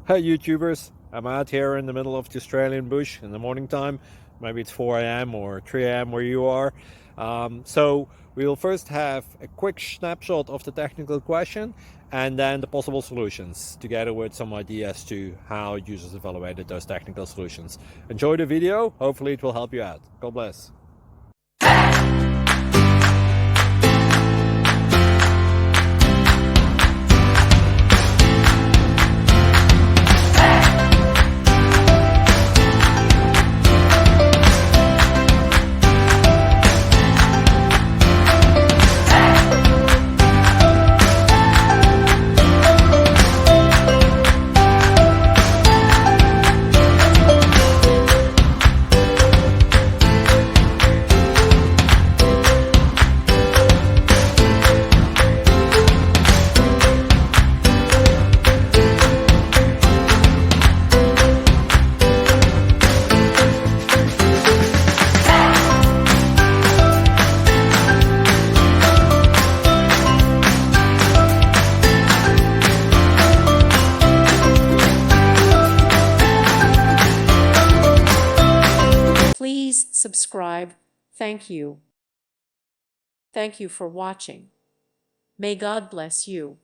Hey YouTubers, I'm out here in the middle of the Australian bush in the morning time. Maybe it's 4 a.m. or 3 a.m. where you are. So we'll first have a quick snapshot of the technical question and then the possible solutions, together with some ideas to how users evaluated those technical solutions. Enjoy the video, hopefully it will help you out. God bless. Please subscribe. Thank you. Thank you for watching. May God bless you.